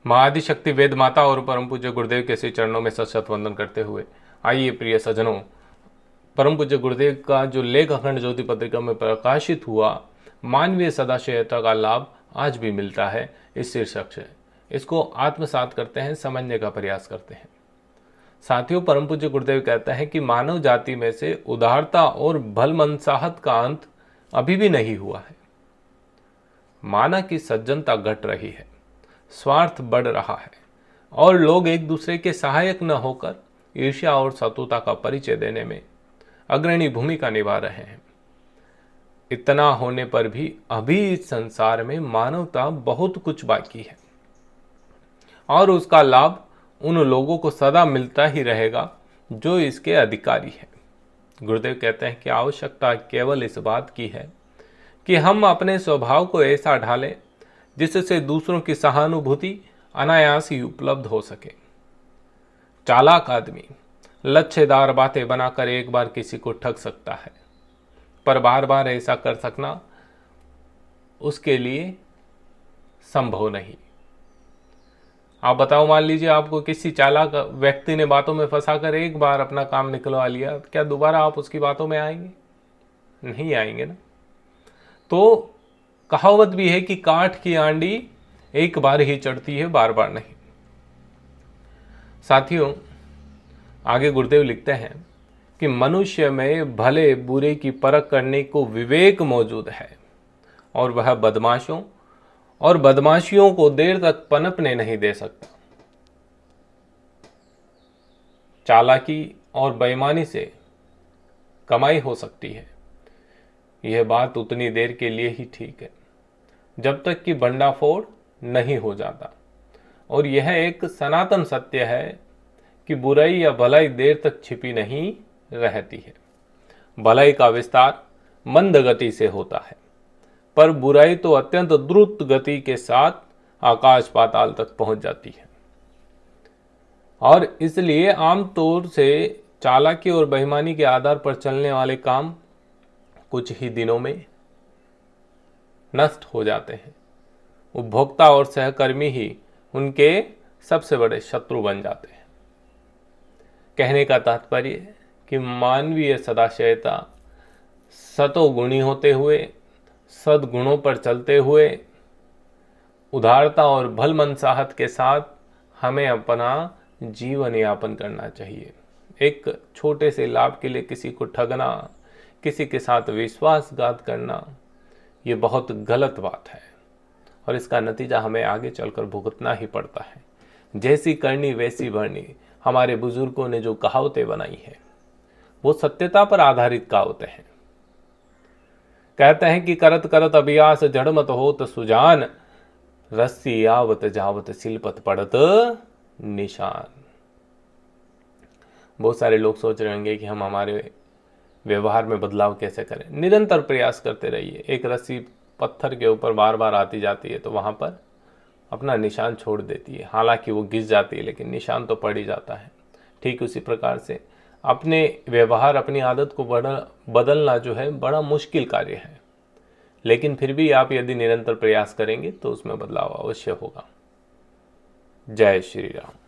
महाआदिशक्ति वेद माता और परम पूज्य गुरुदेव के श्री चरणों में सत सत वंदन करते हुए आइए प्रिय सज्जनों, परम पूज्य गुरुदेव का जो लेख अखंड ज्योति पत्रिका में प्रकाशित हुआ मानवीय सदाशयता का लाभ आज भी मिलता है, इस शीर्षक से इसको आत्मसात करते हैं, समझने का प्रयास करते हैं। साथियों, परम पूज्य गुरुदेव कहते हैं कि मानव जाति में से उदारता और भलमनसाहत का अंत अभी भी नहीं हुआ है। माना कि सज्जनता घट रही है, स्वार्थ बढ़ रहा है और लोग एक दूसरे के सहायक न होकर ईर्ष्या और शत्रुता का परिचय देने में अग्रणी भूमिका निभा रहे हैं। इतना होने पर भी अभी इस संसार में मानवता बहुत कुछ बाकी है और उसका लाभ उन लोगों को सदा मिलता ही रहेगा जो इसके अधिकारी हैं। गुरुदेव कहते हैं कि आवश्यकता केवल इस बात की है कि हम अपने स्वभाव को ऐसा ढालें जिससे दूसरों की सहानुभूति अनायास ही उपलब्ध हो सके। चालाक आदमी लच्छेदार बातें बनाकर एक बार किसी को ठग सकता है, पर बार बार ऐसा कर सकना उसके लिए संभव नहीं। आप बताओ, मान लीजिए आपको किसी चालाक व्यक्ति ने बातों में फंसाकर एक बार अपना काम निकलवा लिया, क्या दोबारा आप उसकी बातों में आएंगे? नहीं आएंगे ना। तो कहावत भी है कि काठ की आंडी एक बार ही चढ़ती है, बार बार नहीं। साथियों, आगे गुरुदेव लिखते हैं कि मनुष्य में भले बुरे की परख करने को विवेक मौजूद है और वह बदमाशों और बदमाशियों को देर तक पनपने नहीं दे सकता। चालाकी और बेईमानी से कमाई हो सकती है, यह बात उतनी देर के लिए ही ठीक है जब तक कि भंडाफोड़ नहीं हो जाता। और यह एक सनातन सत्य है कि बुराई या भलाई देर तक छिपी नहीं रहती है। भलाई का विस्तार मंद गति से होता है, पर बुराई तो अत्यंत द्रुत गति के साथ आकाश पाताल तक पहुंच जाती है। और इसलिए आमतौर से चालाकी और बेईमानी के आधार पर चलने वाले काम कुछ ही दिनों में नष्ट हो जाते हैं। उपभोक्ता और सहकर्मी ही उनके सबसे बड़े शत्रु बन जाते हैं। कहने का तात्पर्य है कि मानवीय सदाशयता सतोगुणी होते हुए, सद्गुणों पर चलते हुए, उदारता और भलमनसाहत के साथ हमें अपना जीवन यापन करना चाहिए। एक छोटे से लाभ के लिए किसी को ठगना, किसी के साथ विश्वासघात करना, ये बहुत गलत बात है और इसका नतीजा हमें आगे चलकर भुगतना ही पड़ता है। जैसी करनी वैसी भरनी, हमारे बुजुर्गों ने जो कहावतें बनाई है वो सत्यता पर आधारित कहावतें हैं। कहते हैं कि करत करत अभ्यास जड़ मत होत सुजान, रस्सी आवत जावत सिलपत पड़त निशान। बहुत सारे लोग सोच रहे होंगे कि हम हमारे व्यवहार में बदलाव कैसे करें। निरंतर प्रयास करते रहिए। एक रस्सी पत्थर के ऊपर बार बार आती जाती है तो वहाँ पर अपना निशान छोड़ देती है। हालांकि वो घिस जाती है लेकिन निशान तो पड़ ही जाता है। ठीक उसी प्रकार से अपने व्यवहार, अपनी आदत को बदलना जो है बड़ा मुश्किल कार्य है, लेकिन फिर भी आप यदि निरंतर प्रयास करेंगे तो उसमें बदलाव अवश्य होगा। जय श्री राम।